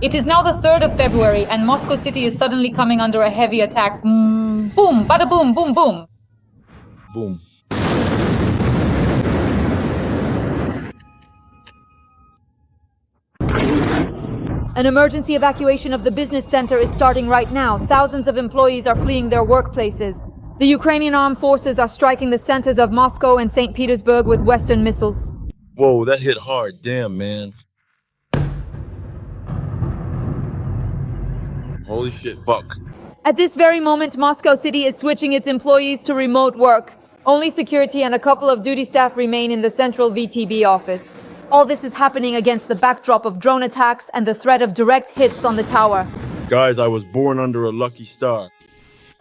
It is now the 3rd of February, and Moscow City is suddenly coming under a heavy attack. Boom, bada boom, boom, boom. Boom. An emergency evacuation of the business center is starting right now. Thousands of employees are fleeing their workplaces. The Ukrainian armed forces are striking the centers of Moscow and St. Petersburg with Western missiles. Whoa, that hit hard. Damn, man. Holy shit, fuck. At this very moment, Moscow City is switching its employees to remote work. Only security and a couple of duty staff remain in the central VTB office. All this is happening against the backdrop of drone attacks and the threat of direct hits on the tower. Guys, I was born under a lucky star.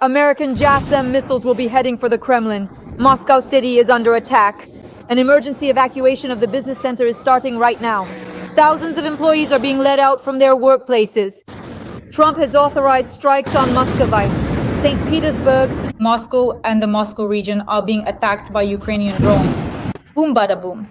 American JASSM missiles will be heading for the Kremlin. Moscow City is under attack. An emergency evacuation of the business center is starting right now. Thousands of employees are being let out from their workplaces. Trump has authorized strikes on Muscovites. St. Petersburg, Moscow and the Moscow region are being attacked by Ukrainian drones. Boom, bada boom.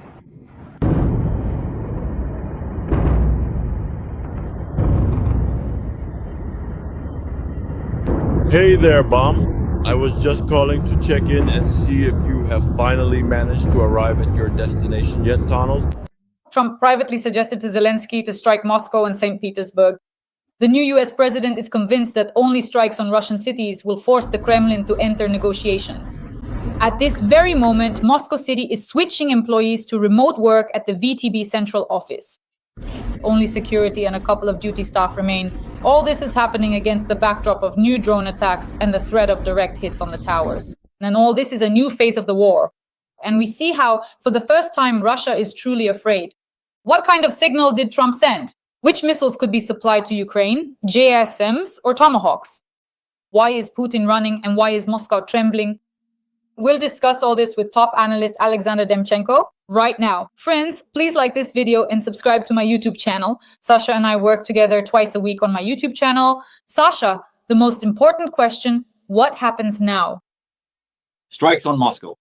Hey there, Bomb. I was just calling to check in and see if you have finally managed to arrive at your destination yet, Donald. Trump privately suggested to Zelenskyy to strike Moscow and St. Petersburg. The new US president is convinced that only strikes on Russian cities will force the Kremlin to enter negotiations. At this very moment, Moscow City is switching employees to remote work at the VTB central office. Only security and a couple of duty staff remain. All this is happening against the backdrop of new drone attacks and the threat of direct hits on the towers. And all this is a new phase of the war. And we see how, for the first time, Russia is truly afraid. What kind of signal did Trump send? Which missiles could be supplied to Ukraine? JSMs or Tomahawks? Why is Putin running and why is Moscow trembling? We'll discuss all this with top analyst Alexander Demchenko right now. Friends, please like this video and subscribe to my YouTube channel. Sasha and I work together twice a week on my YouTube channel. Sasha, the most important question, what happens now? Strikes on Moscow.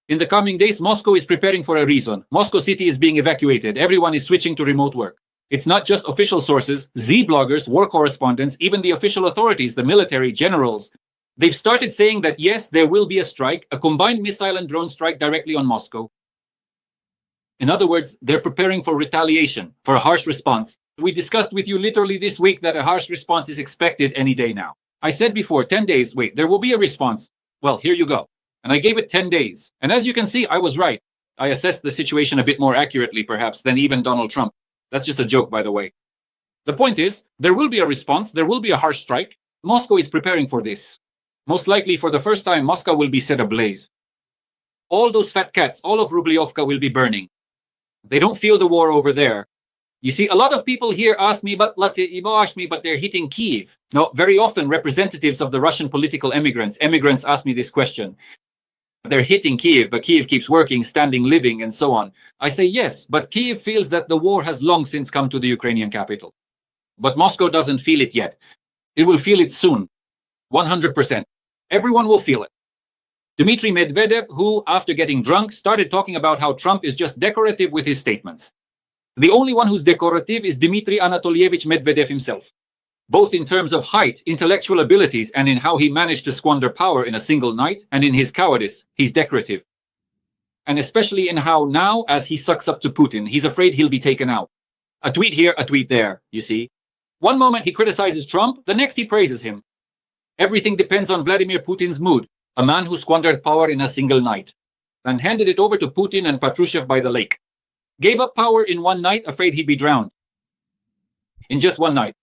In the coming days, Moscow is preparing for a reason. Moscow City is being evacuated. Everyone is switching to remote work. It's not just official sources, Z-bloggers, war correspondents, even the official authorities, the military, generals. They've started saying that yes, there will be a strike, a combined missile and drone strike directly on Moscow. In other words, they're preparing for retaliation, for a harsh response. We discussed with you literally this week that a harsh response is expected any day now. I said before, 10 days, wait, there will be a response. Well, here you go. And I gave it 10 days. And as you can see, I was right. I assessed the situation a bit more accurately, perhaps, than even Donald Trump. That's just a joke, by the way. The point is, there will be a response, there will be a harsh strike. Moscow is preparing for this. Most likely, for the first time, Moscow will be set ablaze. All those fat cats, all of Rubliovka will be burning. They don't feel the war over there. You see, a lot of people here ask me, but they're hitting Kyiv. No, very often representatives of the Russian political immigrants ask me this question. They're hitting Kyiv, but Kyiv keeps working, standing, living, and so on. I say yes, but Kyiv feels that the war has long since come to the Ukrainian capital. But Moscow doesn't feel it yet. It will feel it soon. 100%. Everyone will feel it. Dmitry Medvedev, who, after getting drunk, started talking about how Trump is just decorative with his statements. The only one who's decorative is Dmitry Anatolievich Medvedev himself, both in terms of height, intellectual abilities, and in how he managed to squander power in a single night, and in his cowardice, he's decorative. And especially in how now, as he sucks up to Putin, he's afraid he'll be taken out. A tweet here, a tweet there, you see. One moment he criticizes Trump, the next he praises him. Everything depends on Vladimir Putin's mood, a man who squandered power in a single night, and handed it over to Putin and Patrushev by the lake. Gave up power in one night, afraid he'd be drowned. In just one night.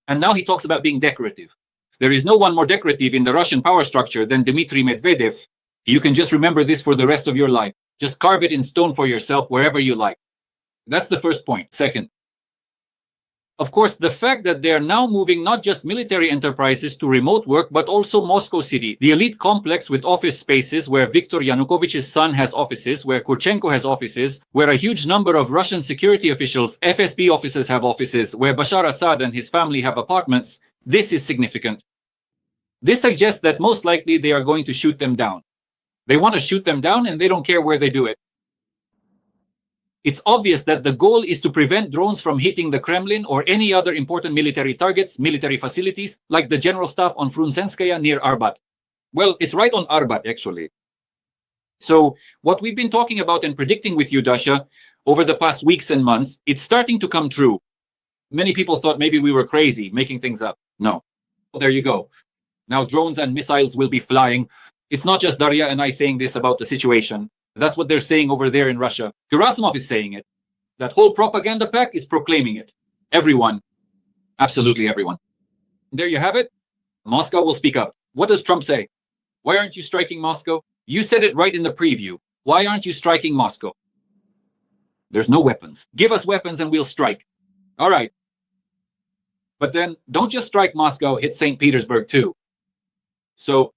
And now he talks about being decorative. There is no one more decorative in the Russian power structure than Dmitry Medvedev. You can just remember this for the rest of your life. Just carve it in stone for yourself wherever you like. That's the first point. Second, of course, the fact that they are now moving not just military enterprises to remote work, but also Moscow City, the elite complex with office spaces where Viktor Yanukovych's son has offices, where Kurchenko has offices, where a huge number of Russian security officials, FSB officers have offices, where Bashar Assad and his family have apartments. This is significant. This suggests that most likely they are going to shoot them down. They want to shoot them down and they don't care where they do it. It's obvious that the goal is to prevent drones from hitting the Kremlin or any other important military targets, military facilities, like the general staff on Frunzenskaya near Arbat. Well, it's right on Arbat, actually. So what we've been talking about and predicting with you, Dasha, over the past weeks and months, it's starting to come true. Many people thought maybe we were crazy, making things up. No. Well, there you go. Now drones and missiles will be flying. It's not just Daria and I saying this about the situation. That's what they're saying over there in Russia. Gerasimov is saying it. That whole propaganda pack is proclaiming it. Everyone. Absolutely everyone. There you have it. Moscow will speak up. What does Trump say? Why aren't you striking Moscow? You said it right in the preview. Why aren't you striking Moscow? There's no weapons. Give us weapons and we'll strike. All right. But then don't just strike Moscow, hit St. Petersburg too. So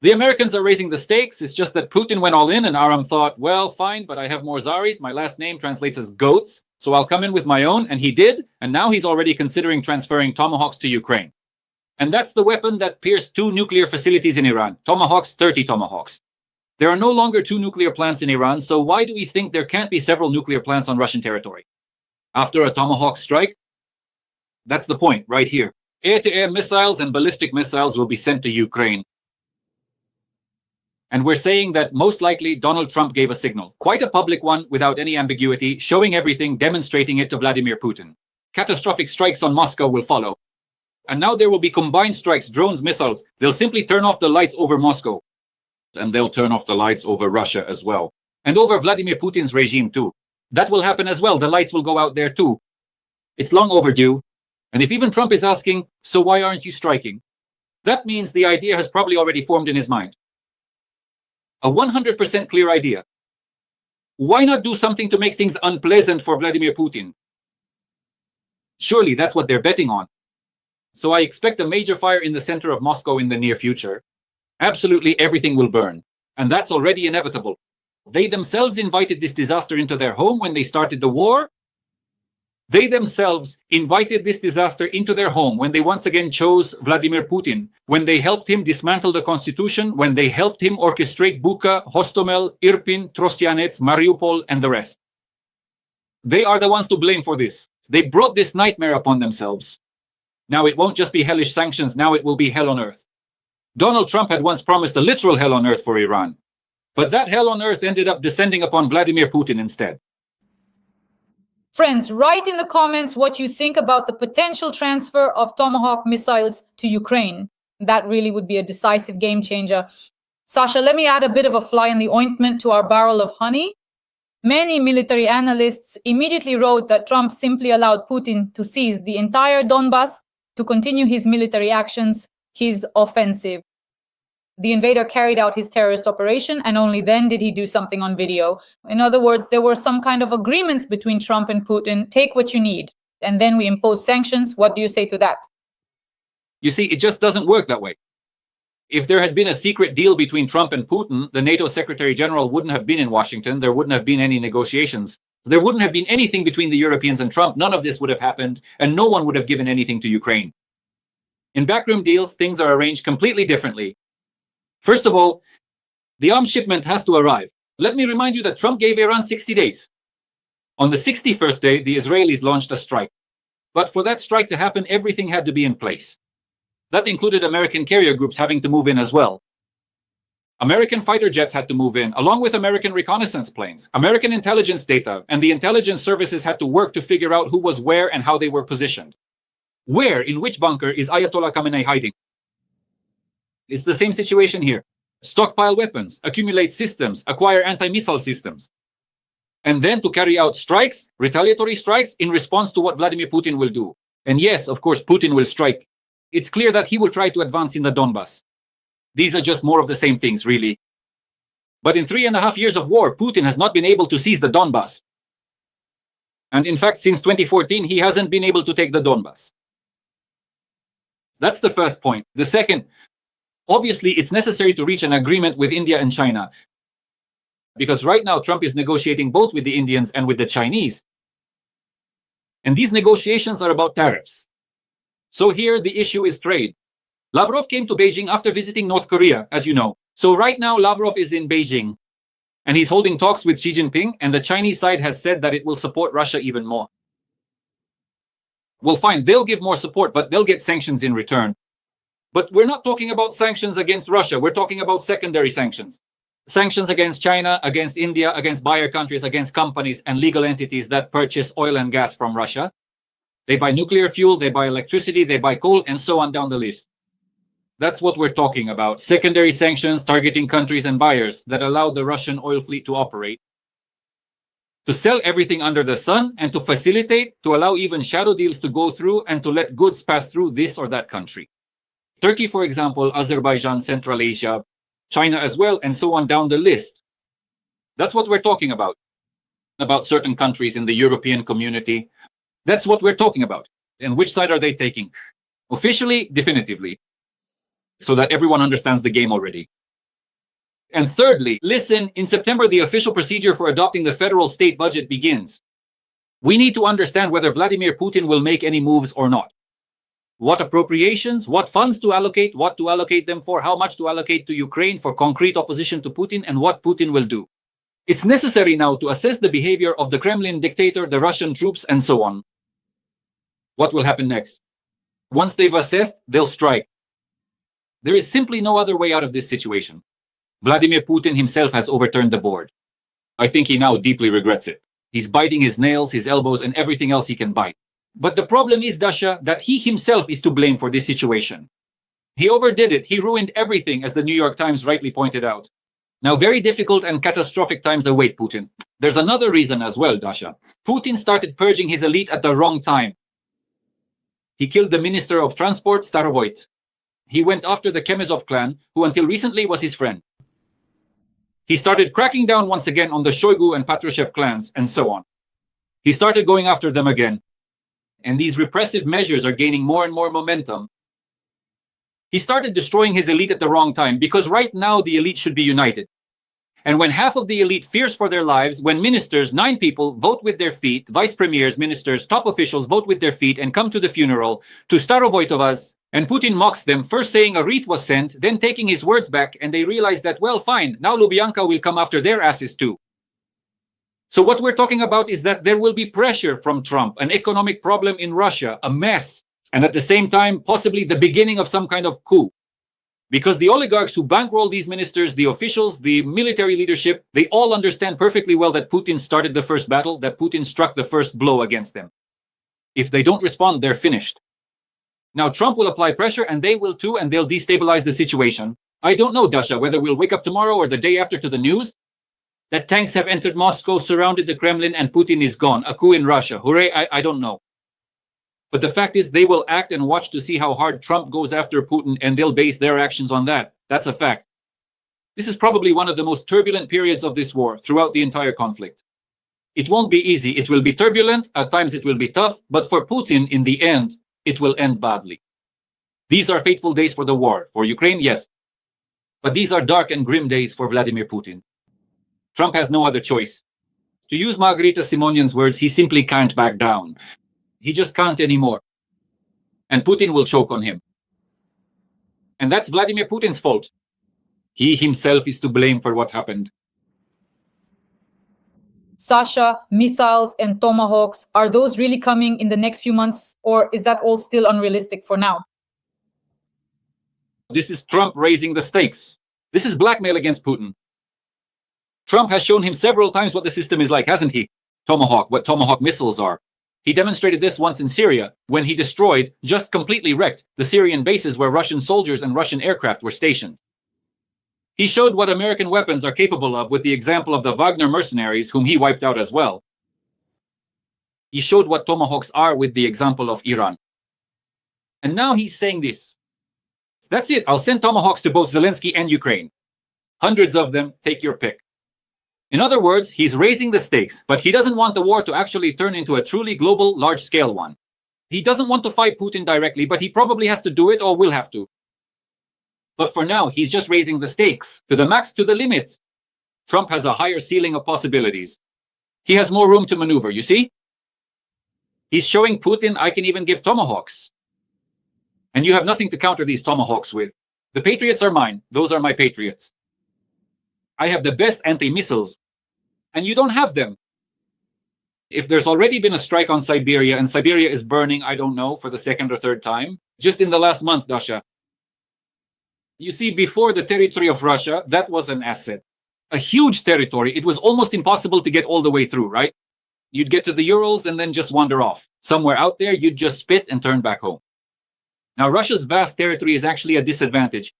the Americans are raising the stakes. It's just that Putin went all in and Aram thought, well, fine, but I have more Zaris. My last name translates as goats. So I'll come in with my own. And he did. And now he's already considering transferring Tomahawks to Ukraine. And that's the weapon that pierced 2 nuclear facilities in Iran. Tomahawks, 30 Tomahawks. There are no longer 2 nuclear plants in Iran. So why do we think there can't be several nuclear plants on Russian territory? After a Tomahawk strike? That's the point right here. Air-to-air missiles and ballistic missiles will be sent to Ukraine. And we're saying that most likely Donald Trump gave a signal, quite a public one without any ambiguity, showing everything, demonstrating it to Vladimir Putin. Catastrophic strikes on Moscow will follow. And now there will be combined strikes, drones, missiles. They'll simply turn off the lights over Moscow. And they'll turn off the lights over Russia as well. And over Vladimir Putin's regime too. That will happen as well. The lights will go out there too. It's long overdue. And if even Trump is asking, so why aren't you striking? That means the idea has probably already formed in his mind. A 100% clear idea. Why not do something to make things unpleasant for Vladimir Putin? Surely that's what they're betting on. So I expect a major fire in the center of Moscow in the near future. Absolutely everything will burn. And that's already inevitable. They themselves invited this disaster into their home when they started the war. They themselves invited this disaster into their home when they once again chose Vladimir Putin, when they helped him dismantle the constitution, when they helped him orchestrate Bucha, Hostomel, Irpin, Trostianets, Mariupol, and the rest. They are the ones to blame for this. They brought this nightmare upon themselves. Now it won't just be hellish sanctions, now it will be hell on earth. Donald Trump had once promised a literal hell on earth for Iran. But that hell on earth ended up descending upon Vladimir Putin instead. Friends, write in the comments what you think about the potential transfer of Tomahawk missiles to Ukraine. That really would be a decisive game changer. Sasha, let me add a bit of a fly in the ointment to our barrel of honey. Many military analysts immediately wrote that Trump simply allowed Putin to seize the entire Donbas to continue his military actions, his offensive. The invader carried out his terrorist operation, and only then did he do something on video. In other words, there were some kind of agreements between Trump and Putin. Take what you need, and then we impose sanctions. What do you say to that? You see, it just doesn't work that way. If there had been a secret deal between Trump and Putin, the NATO Secretary General wouldn't have been in Washington. There wouldn't have been any negotiations. There wouldn't have been anything between the Europeans and Trump. None of this would have happened, and no one would have given anything to Ukraine. In backroom deals, things are arranged completely differently. First of all, the arms shipment has to arrive. Let me remind you that Trump gave Iran 60 days. On the 61st day, the Israelis launched a strike. But for that strike to happen, everything had to be in place. That included American carrier groups having to move in as well. American fighter jets had to move in, along with American reconnaissance planes. American intelligence data and the intelligence services had to work to figure out who was where and how they were positioned. Where, in which bunker, is Ayatollah Khamenei hiding? It's the same situation here. Stockpile weapons, accumulate systems, acquire anti-missile systems. And then to carry out strikes, retaliatory strikes, in response to what Vladimir Putin will do. And yes, of course, Putin will strike. It's clear that he will try to advance in the Donbas. These are just more of the same things, really. But in 3.5 years of war, Putin has not been able to seize the Donbas. And in fact, since 2014, he hasn't been able to take the Donbas. That's the first point. The second, obviously, it's necessary to reach an agreement with India and China. Because right now, Trump is negotiating both with the Indians and with the Chinese. And these negotiations are about tariffs. So here, the issue is trade. Lavrov came to Beijing after visiting North Korea, as you know. So right now, Lavrov is in Beijing. And he's holding talks with Xi Jinping, and the Chinese side has said that it will support Russia even more. Well, fine, they'll give more support, but they'll get sanctions in return. But we're not talking about sanctions against Russia. We're talking about secondary sanctions. Sanctions against China, against India, against buyer countries, against companies and legal entities that purchase oil and gas from Russia. They buy nuclear fuel, they buy electricity, they buy coal, and so on down the list. That's what we're talking about. Secondary sanctions targeting countries and buyers that allow the Russian oil fleet to operate, to sell everything under the sun, and to facilitate, to allow even shadow deals to go through and to let goods pass through this or that country. Turkey, for example, Azerbaijan, Central Asia, China as well, and so on down the list. That's what we're talking about certain countries in the European community. That's what we're talking about. And which side are they taking? Officially, definitively, so that everyone understands the game already. And thirdly, listen, in September, the official procedure for adopting the federal state budget begins. We need to understand whether Vladimir Putin will make any moves or not. What appropriations, what funds to allocate, what to allocate them for, how much to allocate to Ukraine for concrete opposition to Putin, and what Putin will do. It's necessary now to assess the behavior of the Kremlin dictator, the Russian troops, and so on. What will happen next? Once they've assessed, they'll strike. There is simply no other way out of this situation. Vladimir Putin himself has overturned the board. I think he now deeply regrets it. He's biting his nails, his elbows, and everything else he can bite. But the problem is, Dasha, that he himself is to blame for this situation. He overdid it. He ruined everything, as the New York Times rightly pointed out. Now, very difficult and catastrophic times await Putin. There's another reason as well, Dasha. Putin started purging his elite at the wrong time. He killed the Minister of Transport, Starovoyt. He went after the Chemezov clan, who until recently was his friend. He started cracking down once again on the Shoigu and Patrushev clans, and so on. He started going after them again. And these repressive measures are gaining more and more momentum. He started destroying his elite at the wrong time, because right now the elite should be united. And when half of the elite fears for their lives, when ministers, 9 people, vote with their feet, vice premiers, ministers, top officials vote with their feet and come to the funeral, to Starovoytovas, and Putin mocks them, first saying a wreath was sent, then taking his words back, and they realize that, well, fine, now Lubyanka will come after their asses too. So what we're talking about is that there will be pressure from Trump, an economic problem in Russia, a mess, and at the same time, possibly the beginning of some kind of coup. Because the oligarchs who bankroll these ministers, the officials, the military leadership, they all understand perfectly well that Putin started the first battle, that Putin struck the first blow against them. If they don't respond, they're finished. Now, Trump will apply pressure, and they will too, and they'll destabilize the situation. I don't know, Dasha, whether we'll wake up tomorrow or the day after to the news that tanks have entered Moscow, surrounded the Kremlin, and Putin is gone. A coup in Russia. Hooray, I don't know. But the fact is, they will act and watch to see how hard Trump goes after Putin, and they'll base their actions on that. That's a fact. This is probably one of the most turbulent periods of this war throughout the entire conflict. It won't be easy. It will be turbulent. At times it will be tough. But for Putin, in the end, it will end badly. These are fateful days for the war. For Ukraine, yes. But these are dark and grim days for Vladimir Putin. Trump has no other choice. To use Margarita Simonian's words, he simply can't back down. He just can't anymore. And Putin will choke on him. And that's Vladimir Putin's fault. He himself is to blame for what happened. Sasha, missiles and Tomahawks, are those really coming in the next few months, or is that all still unrealistic for now? This is Trump raising the stakes. This is blackmail against Putin. Trump has shown him several times what the system is like, hasn't he? Tomahawk, what Tomahawk missiles are. He demonstrated this once in Syria, when he destroyed, just completely wrecked, the Syrian bases where Russian soldiers and Russian aircraft were stationed. He showed what American weapons are capable of with the example of the Wagner mercenaries, whom he wiped out as well. He showed what Tomahawks are with the example of Iran. And now he's saying this. That's it, I'll send Tomahawks to both Zelenskyy and Ukraine. Hundreds of them, take your pick. In other words, he's raising the stakes, but he doesn't want the war to actually turn into a truly global, large-scale one. He doesn't want to fight Putin directly, but he probably has to do it or will have to. But for now, he's just raising the stakes to the max, to the limit. Trump has a higher ceiling of possibilities. He has more room to maneuver, you see? He's showing Putin, I can even give Tomahawks. And you have nothing to counter these Tomahawks with. The Patriots are mine. Those are my Patriots. I have the best anti-missiles, and you don't have them. If there's already been a strike on Siberia, and Siberia is burning, I don't know, for the second or third time, just in the last month, Dasha. You see, before the territory of Russia, that was an asset. A huge territory. It was almost impossible to get all the way through, right? You'd get to the Urals and then just wander off. Somewhere out there, you'd just spit and turn back home. Now, Russia's vast territory is actually a disadvantage.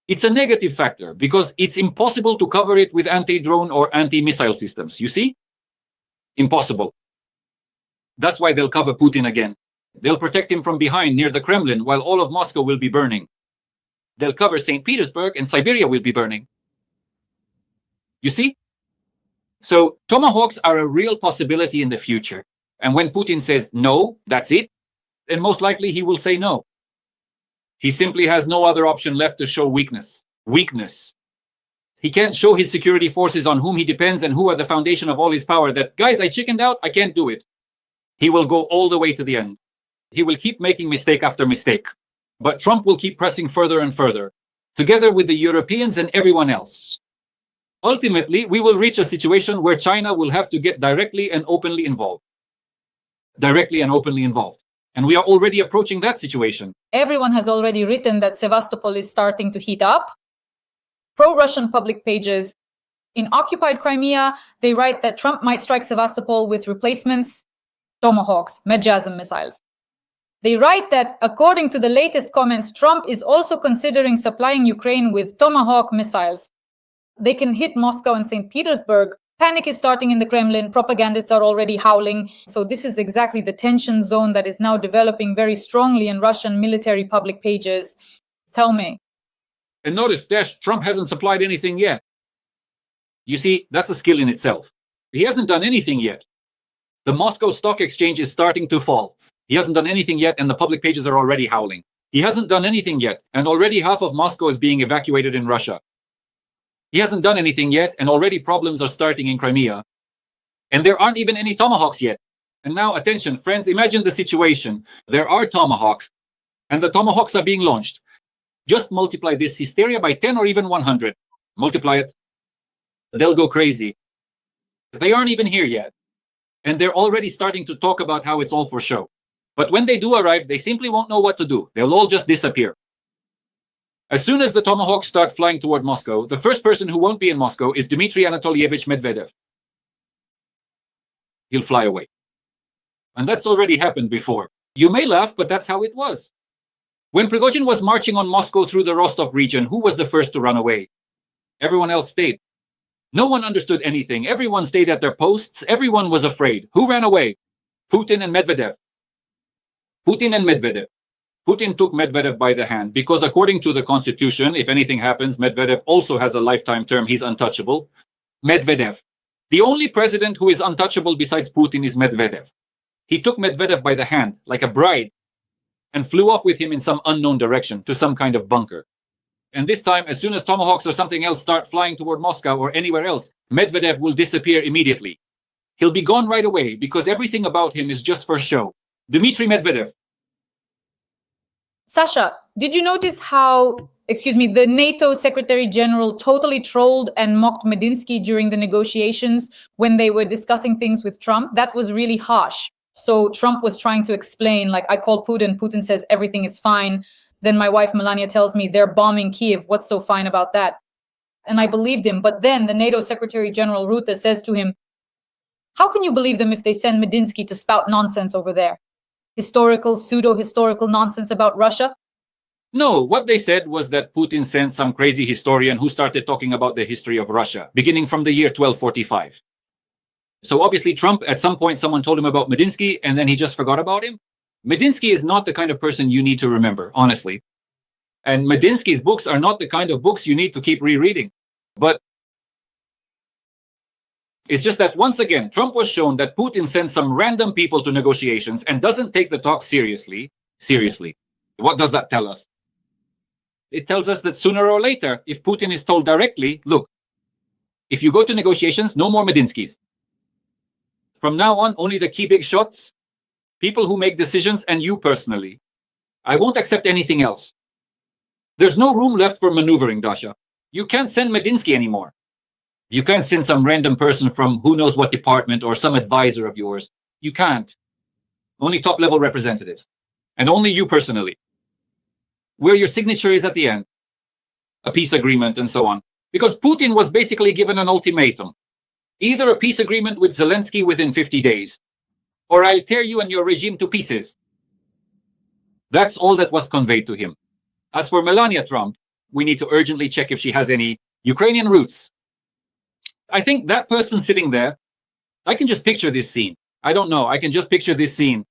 It's a negative factor because it's impossible to cover it with anti-drone or anti-missile systems. You see? Impossible. That's why they'll cover Putin again. They'll protect him from behind near the Kremlin while all of Moscow will be burning. They'll cover St. Petersburg and Siberia will be burning. You see? So Tomahawks are a real possibility in the future. And when Putin says no, that's it, then most likely he will say no. He simply has no other option left to show weakness. Weakness. He can't show his security forces on whom he depends and who are the foundation of all his power that, guys, I chickened out, I can't do it. He will go all the way to the end. He will keep making mistake after mistake. But Trump will keep pressing further and further, together with the Europeans and everyone else. Ultimately, we will reach a situation where China will have to get directly and openly involved. Directly and openly involved. And we are already approaching that situation. Everyone has already written that Sevastopol is starting to heat up. Pro-Russian public pages in occupied Crimea, they write that Trump might strike Sevastopol with replacements, Tomahawks, Medjazm missiles. They write that, according to the latest comments, Trump is also considering supplying Ukraine with Tomahawk missiles. They can hit Moscow and St. Petersburg. Panic is starting in the Kremlin. Propagandists are already howling. So this is exactly the tension zone that is now developing very strongly in Russian military public pages. Tell me. And notice, Dash, Trump hasn't supplied anything yet. You see, that's a skill in itself. He hasn't done anything yet. The Moscow Stock Exchange is starting to fall. He hasn't done anything yet, and the public pages are already howling. He hasn't done anything yet, and already half of Moscow is being evacuated in Russia. He hasn't done anything yet, and already problems are starting in Crimea. And there aren't even any Tomahawks yet. And now, attention, friends, imagine the situation. There are Tomahawks, and the Tomahawks are being launched. Just multiply this hysteria by 10 or even 100. Multiply it. They'll go crazy. They aren't even here yet. And they're already starting to talk about how it's all for show. But when they do arrive, they simply won't know what to do. They'll all just disappear. As soon as the Tomahawks start flying toward Moscow, the first person who won't be in Moscow is Dmitry Anatolievich Medvedev. He'll fly away. And that's already happened before. You may laugh, but that's how it was. When Prigozhin was marching on Moscow through the Rostov region, who was the first to run away? Everyone else stayed. No one understood anything. Everyone stayed at their posts. Everyone was afraid. Who ran away? Putin and Medvedev. Putin and Medvedev. Putin took Medvedev by the hand because according to the constitution, if anything happens, Medvedev also has a lifetime term. He's untouchable. Medvedev. The only president who is untouchable besides Putin is Medvedev. He took Medvedev by the hand, like a bride, and flew off with him in some unknown direction to some kind of bunker. And this time, as soon as Tomahawks or something else start flying toward Moscow or anywhere else, Medvedev will disappear immediately. He'll be gone right away because everything about him is just for show. Dmitry Medvedev. Sasha, did you notice how, the NATO Secretary General totally trolled and mocked Medinsky during the negotiations when they were discussing things with Trump? That was really harsh. So Trump was trying to explain, like, I call Putin, Putin says everything is fine. Then my wife Melania tells me they're bombing Kiev. What's so fine about that? And I believed him. But then the NATO Secretary General Rutte says to him, how can you believe them if they send Medinsky to spout nonsense over there? Historical, pseudo-historical nonsense about Russia? No, what they said was that Putin sent some crazy historian who started talking about the history of Russia, beginning from the year 1245. So obviously Trump, at some point, someone told him about Medinsky, and then he just forgot about him. Medinsky is not the kind of person you need to remember, honestly. And Medinsky's books are not the kind of books you need to keep rereading. But it's just that, once again, Trump was shown that Putin sends some random people to negotiations and doesn't take the talk seriously. Seriously. What does that tell us? It tells us that sooner or later, if Putin is told directly, look, if you go to negotiations, no more Medinskys. From now on, only the key big shots, people who make decisions, and you personally. I won't accept anything else. There's no room left for maneuvering, Dasha. You can't send Medinsky anymore. You can't send some random person from who knows what department or some advisor of yours. You can't. Only top-level representatives. And only you personally. Where your signature is at the end. A peace agreement and so on. Because Putin was basically given an ultimatum. Either a peace agreement with Zelenskyy within 50 days, or I'll tear you and your regime to pieces. That's all that was conveyed to him. As for Melania Trump, we need to urgently check if she has any Ukrainian roots. I think that person sitting there, I can just picture this scene. I don't know, I can just picture this scene.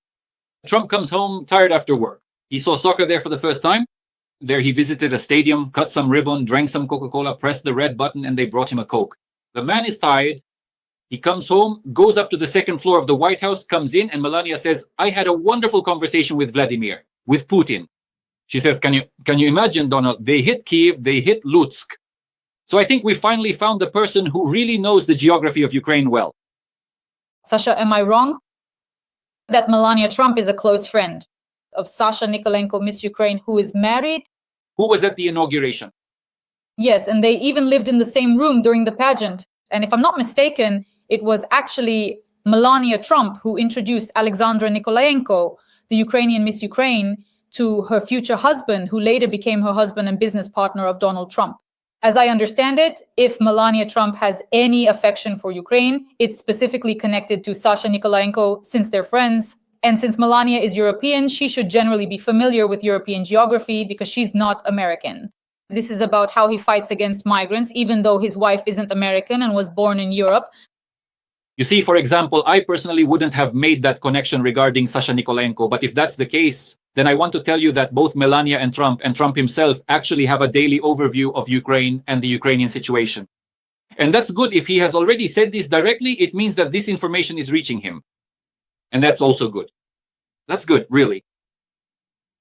Trump comes home tired after work. He saw soccer there for the first time. There he visited a stadium, cut some ribbon, drank some Coca-Cola, pressed the red button, and they brought him a Coke. The man is tired. He comes home, goes up to the second floor of the White House, comes in, and Melania says, I had a wonderful conversation with Vladimir, with Putin. She says, can you imagine, Donald? They hit Kiev, they hit Lutsk. So I think we finally found the person who really knows the geography of Ukraine well. Sasha, am I wrong? That Melania Trump is a close friend of Sasha Nikolenko, Miss Ukraine, who is married? Who was at the inauguration? Yes, and they even lived in the same room during the pageant. And if I'm not mistaken, it was actually Melania Trump who introduced Alexandra Nikolaenko, the Ukrainian Miss Ukraine, to her future husband, who later became her husband and business partner of Donald Trump. As I understand it, if Melania Trump has any affection for Ukraine, it's specifically connected to Sasha Nikolaenko since they're friends. And since Melania is European, she should generally be familiar with European geography because she's not American. This is about how he fights against migrants, even though his wife isn't American and was born in Europe. You see, for example, I personally wouldn't have made that connection regarding Sasha Nikolenko, but if that's the case, then I want to tell you that both Melania and Trump himself actually have a daily overview of Ukraine and the Ukrainian situation. And that's good. If he has already said this directly, it means that this information is reaching him. And that's also good. That's good, really.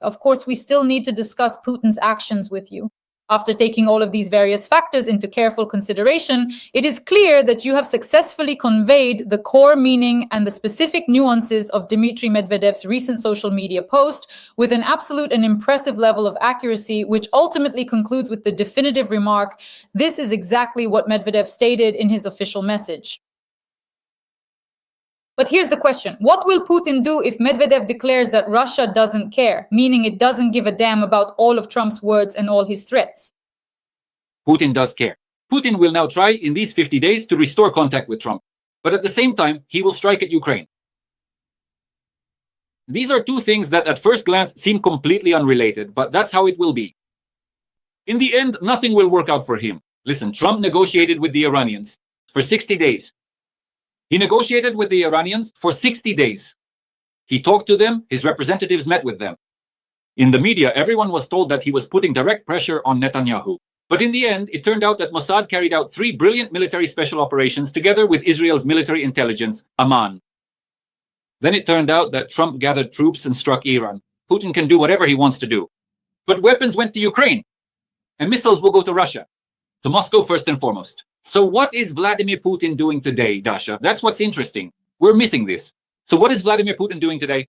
Of course, we still need to discuss Putin's actions with you. After taking all of these various factors into careful consideration, it is clear that you have successfully conveyed the core meaning and the specific nuances of Dmitry Medvedev's recent social media post with an absolute and impressive level of accuracy, which ultimately concludes with the definitive remark, "This is exactly what Medvedev stated in his official message." But here's the question. What will Putin do if Medvedev declares that Russia doesn't care, meaning it doesn't give a damn about all of Trump's words and all his threats? Putin does care. Putin will now try in these 50 days to restore contact with Trump. But at the same time, he will strike at Ukraine. These are two things that at first glance seem completely unrelated, but that's how it will be. In the end, nothing will work out for him. Listen, Trump negotiated with the Iranians for 60 days. He negotiated with the Iranians for 60 days. He talked to them, his representatives met with them. In the media, everyone was told that he was putting direct pressure on Netanyahu. But in the end, it turned out that Mossad carried out 3 brilliant military special operations together with Israel's military intelligence, Amman. Then it turned out that Trump gathered troops and struck Iran. Putin can do whatever he wants to do. But weapons went to Ukraine, and missiles will go to Russia, to Moscow first and foremost. So what is Vladimir Putin doing today, Dasha? That's what's interesting. We're missing this. So what is Vladimir Putin doing today?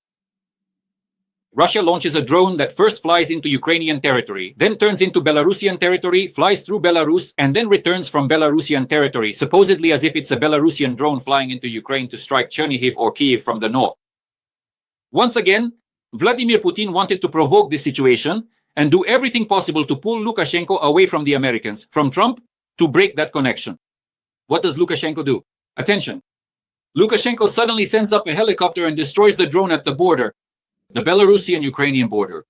Russia launches a drone that first flies into Ukrainian territory, then turns into Belarusian territory, flies through Belarus, and then returns from Belarusian territory, supposedly as if it's a Belarusian drone flying into Ukraine to strike Chernihiv or Kyiv from the north. Once again, Vladimir Putin wanted to provoke this situation and do everything possible to pull Lukashenko away from the Americans, from Trump, to break that connection. What does Lukashenko do? Attention. Lukashenko suddenly sends up a helicopter and destroys the drone at the border, the Belarusian-Ukrainian border.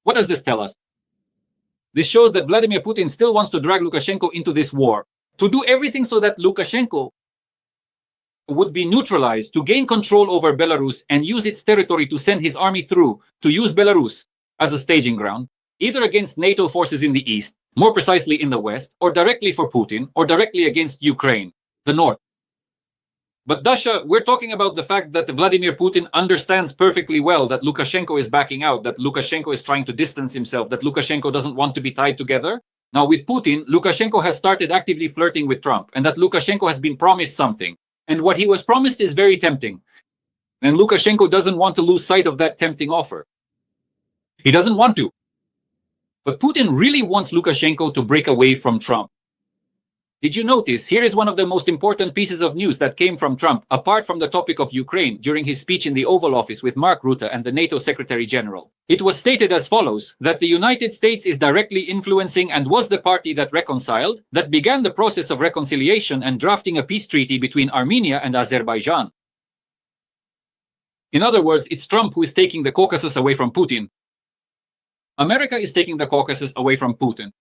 What does this tell us? This shows that Vladimir Putin still wants to drag Lukashenko into this war, to do everything so that Lukashenko would be neutralized, to gain control over Belarus and use its territory to send his army through, to use Belarus as a staging ground, either against NATO forces in the east, more precisely in the west, or directly for Putin, or directly against Ukraine, the north. But Dasha, we're talking about the fact that Vladimir Putin understands perfectly well that Lukashenko is backing out, that Lukashenko is trying to distance himself, that Lukashenko doesn't want to be tied together. Now with Putin, Lukashenko has started actively flirting with Trump, and that Lukashenko has been promised something. And what he was promised is very tempting. And Lukashenko doesn't want to lose sight of that tempting offer. He doesn't want to. But Putin really wants Lukashenko to break away from Trump. Did you notice? Here is one of the most important pieces of news that came from Trump, apart from the topic of Ukraine, during his speech in the Oval Office with Mark Rutte and the NATO Secretary General. It was stated as follows, that the United States is directly influencing and was the party that reconciled, that began the process of reconciliation and drafting a peace treaty between Armenia and Azerbaijan. In other words, it's Trump who is taking the Caucasus away from Putin. America is taking the Caucasus away from Putin.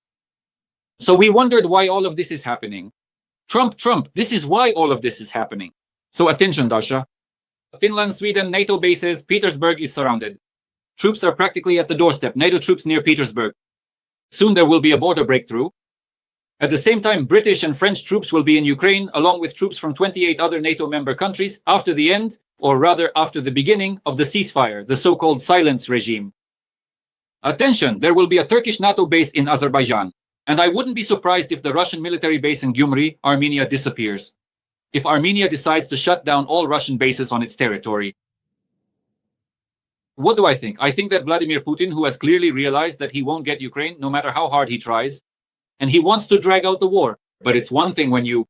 So we wondered why all of this is happening. Trump, this is why all of this is happening. So attention, Dasha. Finland, Sweden, NATO bases, Petersburg is surrounded. Troops are practically at the doorstep, NATO troops near Petersburg. Soon there will be a border breakthrough. At the same time, British and French troops will be in Ukraine, along with troops from 28 other NATO member countries, after the end, or rather after the beginning, of the ceasefire, the so-called silence regime. Attention, there will be a Turkish NATO base in Azerbaijan. And I wouldn't be surprised if the Russian military base in Gyumri, Armenia, disappears. If Armenia decides to shut down all Russian bases on its territory. What do I think? I think that Vladimir Putin, who has clearly realized that he won't get Ukraine no matter how hard he tries, and he wants to drag out the war. But it's one thing when you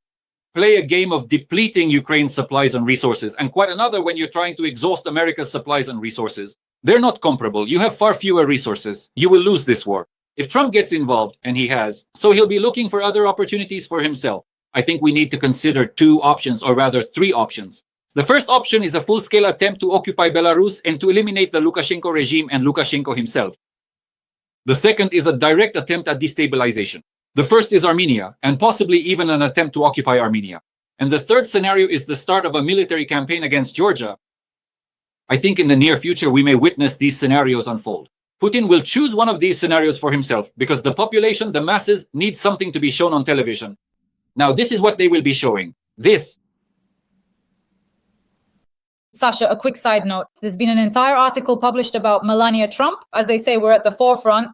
play a game of depleting Ukraine's supplies and resources, and quite another when you're trying to exhaust America's supplies and resources. They're not comparable. You have far fewer resources. You will lose this war. If Trump gets involved, and he has, so he'll be looking for other opportunities for himself. I think we need to consider two options, or rather three options. The first option is a full-scale attempt to occupy Belarus and to eliminate the Lukashenko regime and Lukashenko himself. The second is a direct attempt at destabilization. The first is Armenia, and possibly even an attempt to occupy Armenia. And the third scenario is the start of a military campaign against Georgia. I think in the near future we may witness these scenarios unfold. Putin will choose one of these scenarios for himself because the population, the masses, need something to be shown on television. Now, this is what they will be showing. This. Sasha, a quick side note. There's been an entire article published about Melania Trump. As they say, we're at the forefront.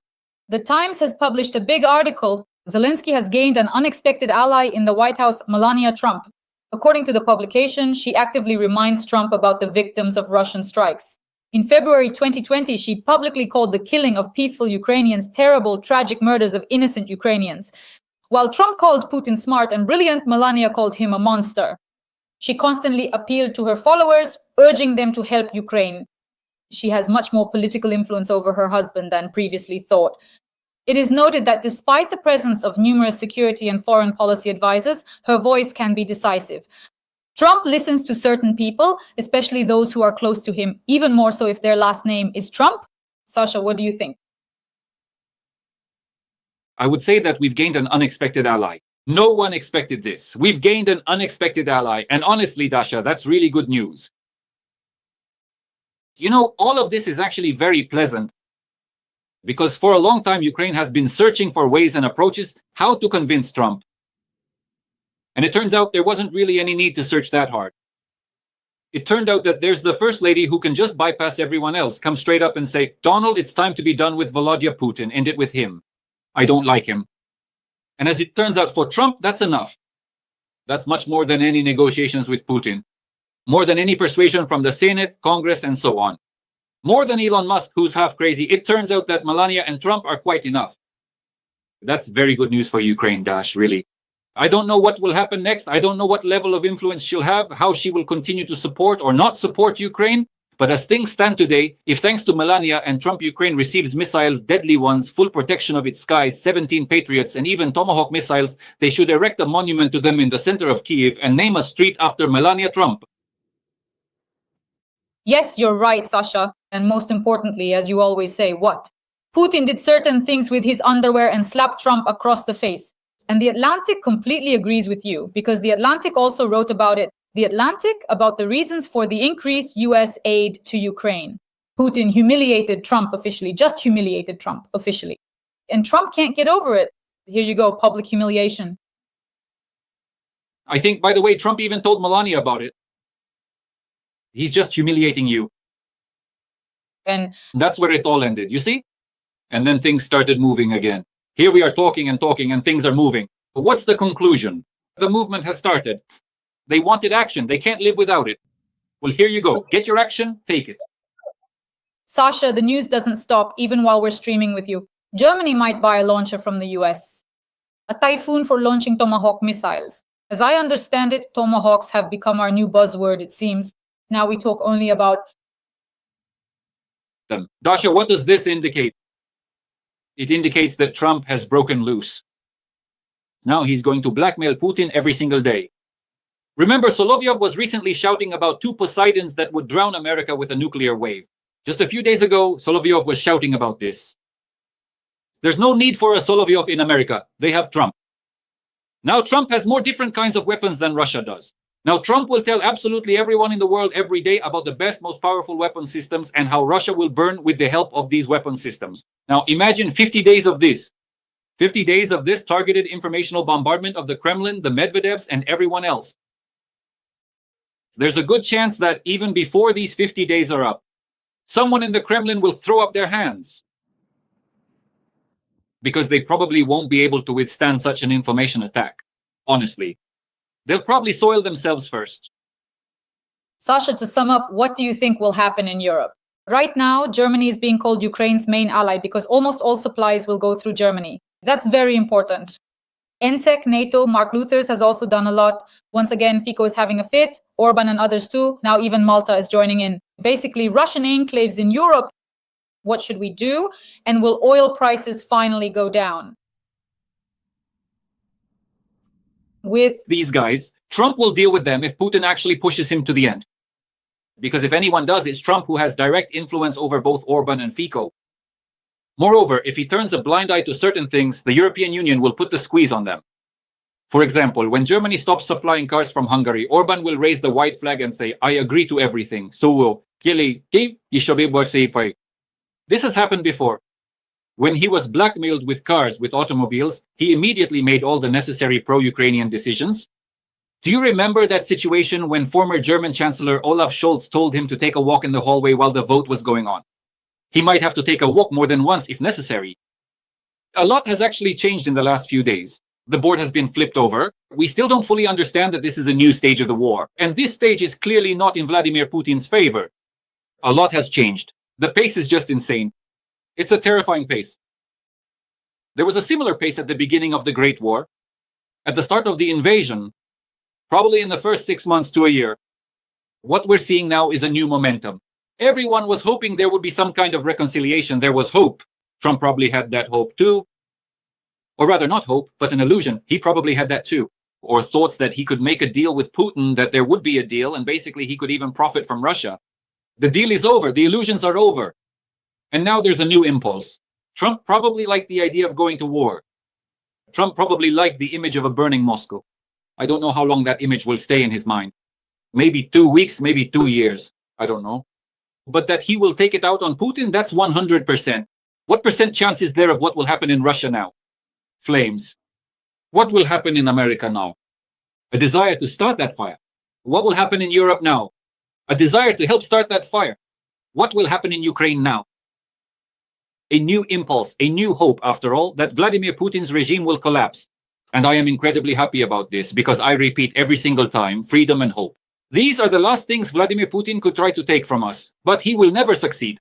The Times has published a big article. Zelenskyy has gained an unexpected ally in the White House, Melania Trump. According to the publication, she actively reminds Trump about the victims of Russian strikes. In February 2020, she publicly called the killing of peaceful Ukrainians terrible, tragic murders of innocent Ukrainians. While Trump called Putin smart and brilliant, Melania called him a monster. She constantly appealed to her followers, urging them to help Ukraine. She has much more political influence over her husband than previously thought. It is noted that despite the presence of numerous security and foreign policy advisors, her voice can be decisive. Trump listens to certain people, especially those who are close to him, even more so if their last name is Trump. Sasha, what do you think? I would say that we've gained an unexpected ally. No one expected this. We've gained an unexpected ally. And honestly, Dasha, that's really good news. You know, all of this is actually very pleasant because for a long time, Ukraine has been searching for ways and approaches how to convince Trump. And it turns out there wasn't really any need to search that hard. It turned out that there's the first lady who can just bypass everyone else, come straight up and say, Donald, it's time to be done with Volodya Putin, end it with him. I don't like him. And as it turns out for Trump, that's enough. That's much more than any negotiations with Putin. More than any persuasion from the Senate, Congress, and so on. More than Elon Musk, who's half crazy. It turns out that Melania and Trump are quite enough. That's very good news for Ukraine, Dash, really. I don't know what will happen next. I don't know what level of influence she'll have, how she will continue to support or not support Ukraine. But as things stand today, if thanks to Melania and Trump, Ukraine receives missiles, deadly ones, full protection of its skies, 17 Patriots, and even Tomahawk missiles, they should erect a monument to them in the center of Kyiv and name a street after Melania Trump. Yes, you're right, Sasha. And most importantly, as you always say, what? Putin did certain things with his underwear and slapped Trump across the face. And The Atlantic completely agrees with you, because The Atlantic also wrote about it. The Atlantic about the reasons for the increased US aid to Ukraine. Putin humiliated Trump officially, just humiliated Trump officially. And Trump can't get over it. Here you go, public humiliation. I think, by the way, Trump even told Melania about it. He's just humiliating you. And that's where it all ended, you see? And then things started moving again. Here we are talking and things are moving. But what's the conclusion? The movement has started. They wanted action. They can't live without it. Well, here you go. Get your action, take it. Sasha, the news doesn't stop even while we're streaming with you. Germany might buy a launcher from the US. a typhoon for launching Tomahawk missiles. As I understand it, Tomahawks have become our new buzzword, it seems. Now we talk only about them. Dasha, what does this indicate? It indicates that Trump has broken loose. Now he's going to blackmail Putin every single day. Remember, Solovyov was recently shouting about two Poseidons that would drown America with a nuclear wave. Just a few days ago, Solovyov was shouting about this. There's no need for a Solovyov in America. They have Trump. Now Trump has more different kinds of weapons than Russia does. Now Trump will tell absolutely everyone in the world every day about the best, most powerful weapon systems and how Russia will burn with the help of these weapon systems. Now imagine 50 days of this. 50 days of this targeted informational bombardment of the Kremlin, the Medvedevs, and everyone else. There's a good chance that even before these 50 days are up, someone in the Kremlin will throw up their hands, because they probably won't be able to withstand such an information attack. Honestly, they'll probably soil themselves first. Sasha, to sum up, what do you think will happen in Europe? Right now, Germany is being called Ukraine's main ally because almost all supplies will go through Germany. That's very important. NSEC, NATO, Mark Luthers has also done a lot. Once again, Fico is having a fit, Orban and others too. Now even Malta is joining in. Basically, Russian enclaves in Europe. What should we do? And will oil prices finally go down? With these guys, Trump will deal with them if Putin actually pushes him to the end. Because if anyone does, it's Trump, who has direct influence over both Orban and Fico. Moreover, if he turns a blind eye to certain things, the European Union will put the squeeze on them. For example, when Germany stops supplying cars from Hungary, Orban will raise the white flag and say, I agree to everything. So, this has happened before. When he was blackmailed with cars, with automobiles, he immediately made all the necessary pro-Ukrainian decisions. Do you remember that situation when former German Chancellor Olaf Scholz told him to take a walk in the hallway while the vote was going on? He might have to take a walk more than once if necessary. A lot has actually changed in the last few days. The board has been flipped over. We still don't fully understand that this is a new stage of the war. And this stage is clearly not in Vladimir Putin's favor. A lot has changed. The pace is just insane. It's a terrifying pace. There was a similar pace at the beginning of the Great War. At the start of the invasion, probably in the first 6 months to a year. What we're seeing now is a new momentum. Everyone was hoping there would be some kind of reconciliation. There was hope. Trump probably had that hope too. Or rather, not hope, but an illusion. He probably had that too. Or thoughts that he could make a deal with Putin, that there would be a deal, and basically he could even profit from Russia. The deal is over. The illusions are over. And now there's a new impulse. Trump probably liked the idea of going to war. Trump probably liked the image of a burning Moscow. I don't know how long that image will stay in his mind. Maybe 2 weeks, maybe 2 years. I don't know. But that he will take it out on Putin, that's 100%. What percent chance is there of what will happen in Russia now? Flames. What will happen in America now? A desire to start that fire. What will happen in Europe now? A desire to help start that fire. What will happen in Ukraine now? A new impulse, a new hope, after all, that Vladimir Putin's regime will collapse. And I am incredibly happy about this because I repeat every single time, freedom and hope. These are the last things Vladimir Putin could try to take from us, but he will never succeed.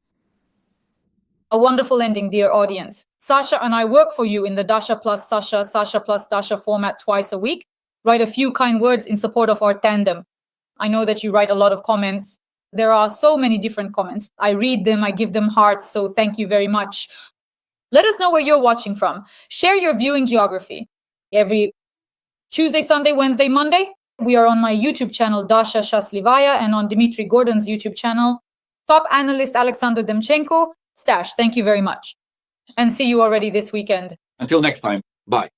a wonderful ending, dear audience. Sasha and I work for you in the Dasha plus Sasha, Sasha plus Dasha format twice a week. Write a few kind words in support of our tandem. I know that you write a lot of comments. There are so many different comments. I read them, I give them hearts, so thank you very much. Let us know where you're watching from. Share your viewing geography. Every Tuesday, Sunday, Wednesday, Monday, we are on my YouTube channel, Dasha Shaslivaya, and on Dmitry Gordon's YouTube channel, top analyst Alexander Demchenko. Stash, thank you very much. And see you already this weekend. Until next time, bye.